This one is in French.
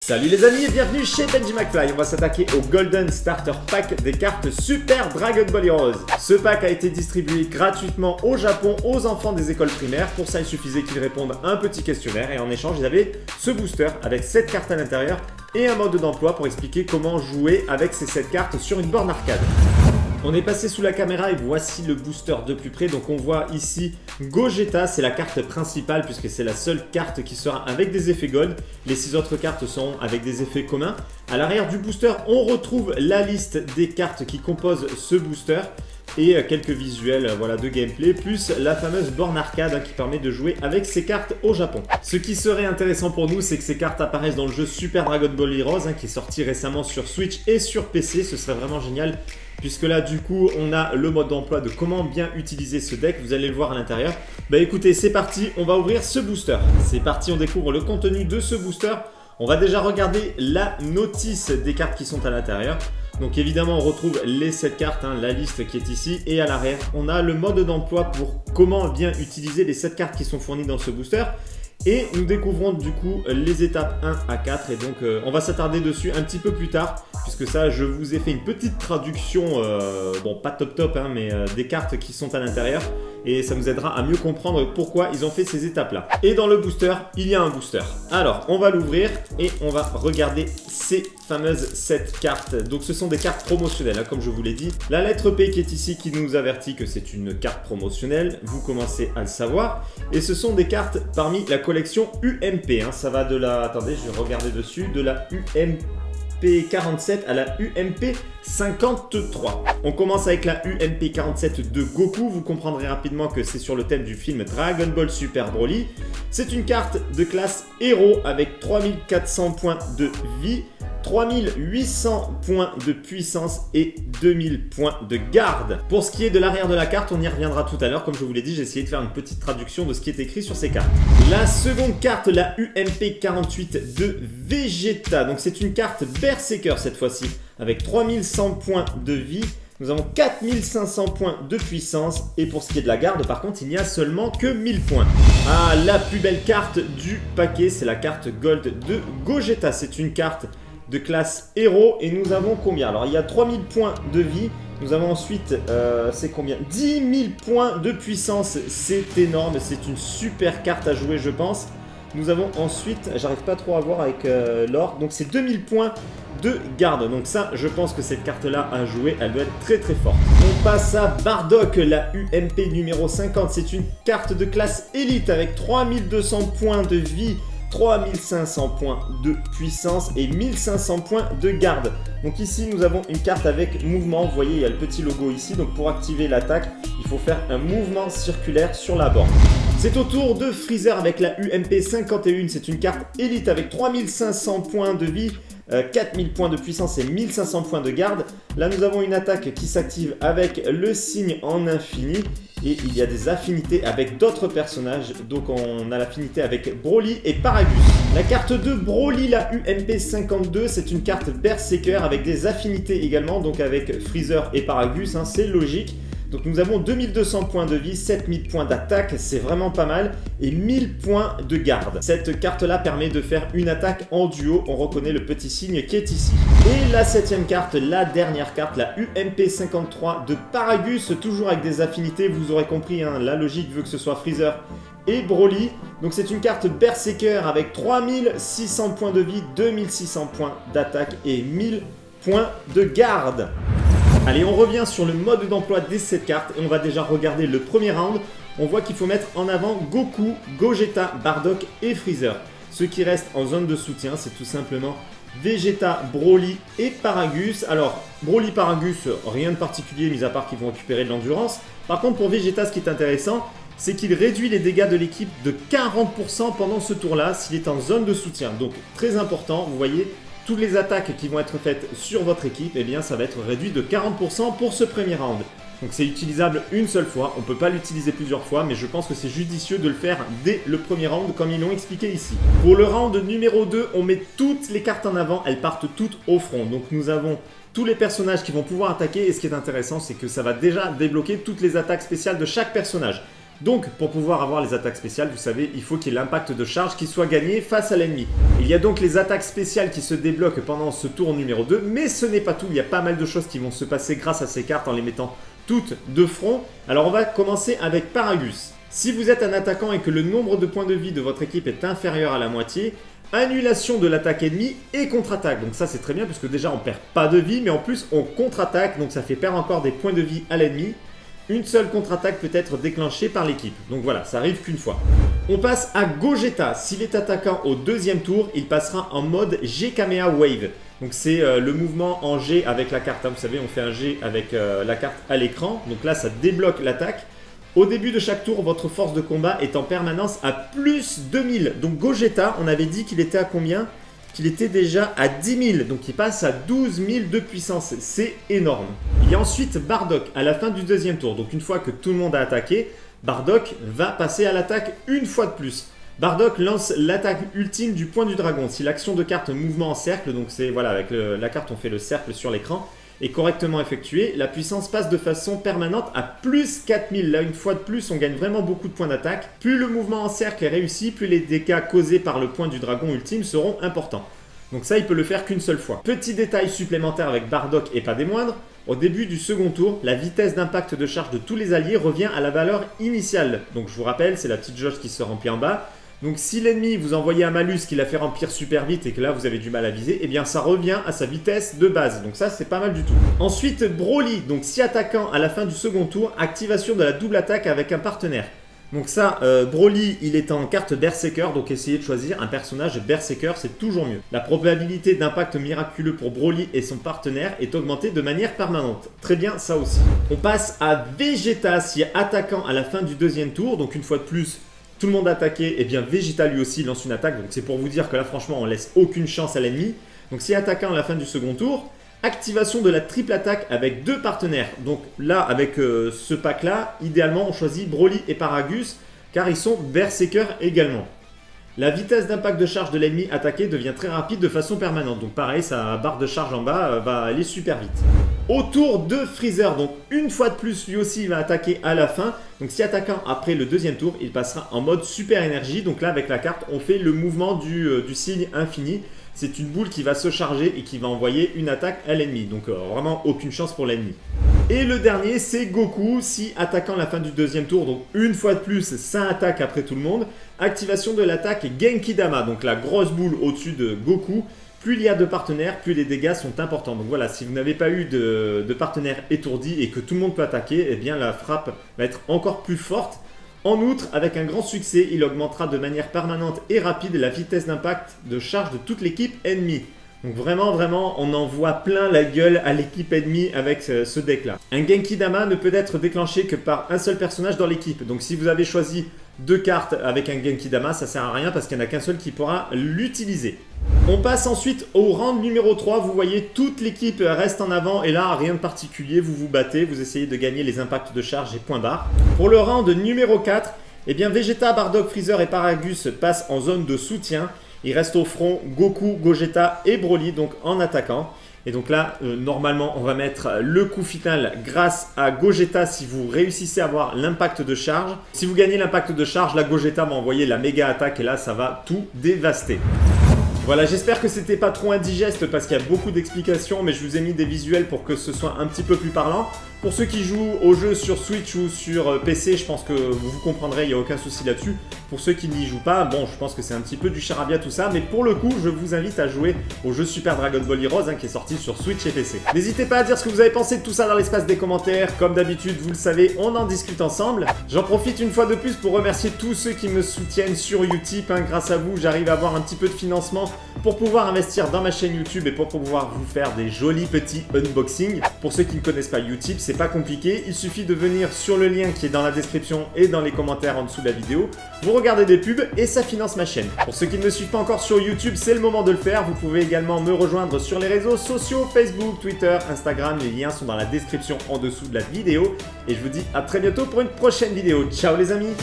Salut les amis et bienvenue chez Benji McFly. On va s'attaquer au Golden Starter Pack des cartes Super Dragon Ball Heroes. Ce pack a été distribué gratuitement au Japon aux enfants des écoles primaires. Pour ça, il suffisait qu'ils répondent à un petit questionnaire et en échange, ils avaient ce booster avec 7 cartes à l'intérieur et un mode d'emploi pour expliquer comment jouer avec ces 7 cartes sur une borne arcade. On est passé sous la caméra et voici le booster de plus près. Donc on voit ici Gogeta, c'est la carte principale puisque c'est la seule carte qui sera avec des effets gold. Les 6 autres cartes seront avec des effets communs. À l'arrière du booster, on retrouve la liste des cartes qui composent ce booster et quelques visuels de gameplay, plus la fameuse borne arcade qui permet de jouer avec ces cartes au Japon. Ce qui serait intéressant pour nous, c'est que ces cartes apparaissent dans le jeu Super Dragon Ball Heroes qui est sorti récemment sur Switch et sur PC. Ce serait vraiment génial puisque là du coup on a le mode d'emploi de comment bien utiliser ce deck, vous allez le voir à l'intérieur. Bah écoutez, c'est parti, on va ouvrir ce booster. C'est parti, on découvre le contenu de ce booster. On va déjà regarder la notice des cartes qui sont à l'intérieur. Donc évidemment on retrouve les 7 cartes, la liste qui est ici, et à l'arrière on a le mode d'emploi pour comment bien utiliser les 7 cartes qui sont fournies dans ce booster. Et nous découvrons du coup les étapes 1 à 4 et donc on va s'attarder dessus un petit peu plus tard puisque ça je vous ai fait une petite traduction, bon pas top mais des cartes qui sont à l'intérieur et ça nous aidera à mieux comprendre pourquoi ils ont fait ces étapes là. Et dans le booster, il y a un booster. Alors on va l'ouvrir et on va regarder ces fameuses 7 cartes. Donc ce sont des cartes promotionnelles comme je vous l'ai dit. La lettre P qui est ici qui nous avertit que c'est une carte promotionnelle, vous commencez à le savoir. Et ce sont des cartes parmi la collection UMP, ça va de la, attendez je vais regarder dessus, de la UMP 47 à la UMP 53. On commence avec la UMP 47 de Goku, vous comprendrez rapidement que c'est sur le thème du film Dragon Ball Super Broly. C'est une carte de classe héros avec 3400 points de vie, 3800 points de puissance et 2000 points de garde. Pour ce qui est de l'arrière de la carte, on y reviendra tout à l'heure. Comme je vous l'ai dit, j'ai essayé de faire une petite traduction de ce qui est écrit sur ces cartes. La seconde carte, la UMP 48 de Vegeta. Donc c'est une carte Berserker cette fois-ci, avec 3100 points de vie. Nous avons 4500 points de puissance et pour ce qui est de la garde, par contre, il n'y a seulement que 1000 points. Ah, la plus belle carte du paquet, c'est la carte Gold de Gogeta. C'est une carte de classe héros et nous avons combien? Alors il y a 3000 points de vie, nous avons ensuite, c'est combien? 10 000 points de puissance, c'est énorme, c'est une super carte à jouer je pense. Nous avons ensuite, j'arrive pas trop à voir avec l'or, donc c'est 2000 points de garde. Donc ça, je pense que cette carte-là à jouer, elle doit être très très forte. On passe à Bardock, la UMP numéro 50. C'est une carte de classe élite avec 3200 points de vie, 3500 points de puissance et 1500 points de garde. Donc ici nous avons une carte avec mouvement, vous voyez il y a le petit logo ici, donc pour activer l'attaque il faut faire un mouvement circulaire sur la borne. C'est au tour de Freezer avec la UMP 51, c'est une carte élite avec 3500 points de vie, 4000 points de puissance et 1500 points de garde. Là nous avons une attaque qui s'active avec le signe en infini et il y a des affinités avec d'autres personnages. Donc on a l'affinité avec Broly et Paragus. La carte de Broly, la UMP 52, c'est une carte Berserker avec des affinités également, donc avec Freezer et Paragus, c'est logique. Donc nous avons 2200 points de vie, 7000 points d'attaque, c'est vraiment pas mal, et 1000 points de garde. Cette carte-là permet de faire une attaque en duo, on reconnaît le petit signe qui est ici. Et la 7ème carte, la dernière carte, la UMP 53 de Paragus, toujours avec des affinités, vous aurez compris, la logique veut que ce soit Freezer et Broly. Donc c'est une carte Berserker avec 3600 points de vie, 2600 points d'attaque et 1000 points de garde. Allez, on revient sur le mode d'emploi des 7 cartes et on va déjà regarder le premier round. On voit qu'il faut mettre en avant Goku, Gogeta, Bardock et Freezer. Ceux qui restent en zone de soutien, c'est tout simplement Vegeta, Broly et Paragus. Alors, Broly, Paragus, rien de particulier, mis à part qu'ils vont récupérer de l'endurance. Par contre, pour Vegeta, ce qui est intéressant, c'est qu'il réduit les dégâts de l'équipe de 40% pendant ce tour-là, s'il est en zone de soutien. Donc, très important, vous voyez, toutes les attaques qui vont être faites sur votre équipe, eh bien ça va être réduit de 40% pour ce premier round. Donc c'est utilisable une seule fois, on ne peut pas l'utiliser plusieurs fois, mais je pense que c'est judicieux de le faire dès le premier round comme ils l'ont expliqué ici. Pour le round numéro 2, on met toutes les cartes en avant, elles partent toutes au front. Donc nous avons tous les personnages qui vont pouvoir attaquer et ce qui est intéressant c'est que ça va déjà débloquer toutes les attaques spéciales de chaque personnage. Donc pour pouvoir avoir les attaques spéciales, vous savez, il faut qu'il y ait l'impact de charge qui soit gagné face à l'ennemi. Il y a donc les attaques spéciales qui se débloquent pendant ce tour numéro 2, mais ce n'est pas tout, il y a pas mal de choses qui vont se passer grâce à ces cartes en les mettant toutes de front. Alors on va commencer avec Paragus. Si vous êtes un attaquant et que le nombre de points de vie de votre équipe est inférieur à la moitié, annulation de l'attaque ennemie et contre-attaque. Donc ça c'est très bien puisque déjà on perd pas de vie, mais en plus on contre-attaque, donc ça fait perdre encore des points de vie à l'ennemi. Une seule contre-attaque peut être déclenchée par l'équipe. Donc voilà, ça arrive qu'une fois. On passe à Gogeta. S'il est attaquant au deuxième tour, il passera en mode G-Kamea Wave. Donc c'est le mouvement en G avec la carte. Vous savez, on fait un G avec la carte à l'écran. Donc là, ça débloque l'attaque. Au début de chaque tour, votre force de combat est en permanence à plus 2000. Donc Gogeta, on avait dit qu'il était à combien? Qu'il était déjà à 10 000. Donc il passe à 12 000 de puissance. C'est énorme. Il y a ensuite Bardock à la fin du deuxième tour. Donc une fois que tout le monde a attaqué, Bardock va passer à l'attaque une fois de plus. Bardock lance l'attaque ultime du point du dragon. Si l'action de carte mouvement en cercle, donc c'est voilà, avec la carte on fait le cercle sur l'écran, est correctement effectuée, la puissance passe de façon permanente à plus 4000. Là, une fois de plus, on gagne vraiment beaucoup de points d'attaque. Plus le mouvement en cercle est réussi, plus les dégâts causés par le point du dragon ultime seront importants. Donc ça, il peut le faire qu'une seule fois. Petit détail supplémentaire avec Bardock et pas des moindres, au début du second tour, la vitesse d'impact de charge de tous les alliés revient à la valeur initiale. Donc je vous rappelle, c'est la petite jauge qui se remplit en bas. Donc si l'ennemi vous envoyez un malus qui l'a fait remplir super vite et que là vous avez du mal à viser, eh bien ça revient à sa vitesse de base. Donc ça c'est pas mal du tout. Ensuite Broly, donc si attaquant à la fin du second tour, activation de la double attaque avec un partenaire. Donc ça, Broly il est en carte Berserker, donc essayez de choisir un personnage Berserker, c'est toujours mieux. La probabilité d'impact miraculeux pour Broly et son partenaire est augmentée de manière permanente. Très bien ça aussi. On passe à Vegeta, si attaquant à la fin du deuxième tour, donc une fois de plus, tout le monde attaqué, et bien Vegeta lui aussi lance une attaque. Donc c'est pour vous dire que là franchement on laisse aucune chance à l'ennemi. Donc si attaquant à la fin du second tour, activation de la triple attaque avec deux partenaires. Donc là avec ce pack là, idéalement on choisit Broly et Paragus car ils sont Berserker également. La vitesse d'impact de charge de l'ennemi attaqué devient très rapide de façon permanente. Donc pareil, sa barre de charge en bas va aller super vite. Au tour de Freezer, donc une fois de plus, lui aussi il va attaquer à la fin. Donc si attaquant après le deuxième tour, il passera en mode super énergie. Donc là avec la carte, on fait le mouvement du signe infini. C'est une boule qui va se charger et qui va envoyer une attaque à l'ennemi. Donc vraiment aucune chance pour l'ennemi. Et le dernier, c'est Goku. Si attaquant la fin du deuxième tour, donc une fois de plus, ça attaque après tout le monde. Activation de l'attaque Genki Dama, donc la grosse boule au-dessus de Goku. Plus il y a de partenaires, plus les dégâts sont importants. Donc voilà, si vous n'avez pas eu de partenaire étourdi et que tout le monde peut attaquer, eh bien la frappe va être encore plus forte. En outre, avec un grand succès, il augmentera de manière permanente et rapide la vitesse d'impact de charge de toute l'équipe ennemie. Donc vraiment, on envoie plein la gueule à l'équipe ennemie avec ce deck là. Un Genki Dama ne peut être déclenché que par un seul personnage dans l'équipe. Donc si vous avez choisi deux cartes avec un Genki Dama, ça sert à rien parce qu'il n'y en a qu'un seul qui pourra l'utiliser. On passe ensuite au round numéro 3. Vous voyez, toute l'équipe reste en avant et là, rien de particulier. Vous vous battez, vous essayez de gagner les impacts de charge et point barre. Pour le round numéro 4, eh bien Vegeta, Bardock, Freezer et Paragus passent en zone de soutien. Il reste au front Goku, Gogeta et Broly, donc en attaquant. Et donc là, normalement, on va mettre le coup final grâce à Gogeta si vous réussissez à avoir l'impact de charge. Si vous gagnez l'impact de charge, la Gogeta va envoyer la méga attaque et là, ça va tout dévaster. Voilà, j'espère que c'était pas trop indigeste parce qu'il y a beaucoup d'explications, mais je vous ai mis des visuels pour que ce soit un petit peu plus parlant. Pour ceux qui jouent au jeu sur Switch ou sur PC, je pense que vous comprendrez, il n'y a aucun souci là-dessus. Pour ceux qui n'y jouent pas, bon, je pense que c'est un petit peu du charabia tout ça, mais pour le coup, je vous invite à jouer au jeu Super Dragon Ball Heroes qui est sorti sur Switch et PC. N'hésitez pas à dire ce que vous avez pensé de tout ça dans l'espace des commentaires. Comme d'habitude, vous le savez, on en discute ensemble. J'en profite une fois de plus pour remercier tous ceux qui me soutiennent sur Utip. Grâce à vous, j'arrive à avoir un petit peu de financement pour pouvoir investir dans ma chaîne YouTube et pour pouvoir vous faire des jolis petits unboxings. Pour ceux qui ne connaissent pas Utip, c'est pas compliqué, il suffit de venir sur le lien qui est dans la description et dans les commentaires en dessous de la vidéo. Vous regardez des pubs et ça finance ma chaîne. Pour ceux qui ne me suivent pas encore sur YouTube, c'est le moment de le faire. Vous pouvez également me rejoindre sur les réseaux sociaux, Facebook, Twitter, Instagram. Les liens sont dans la description en dessous de la vidéo. Et je vous dis à très bientôt pour une prochaine vidéo. Ciao les amis!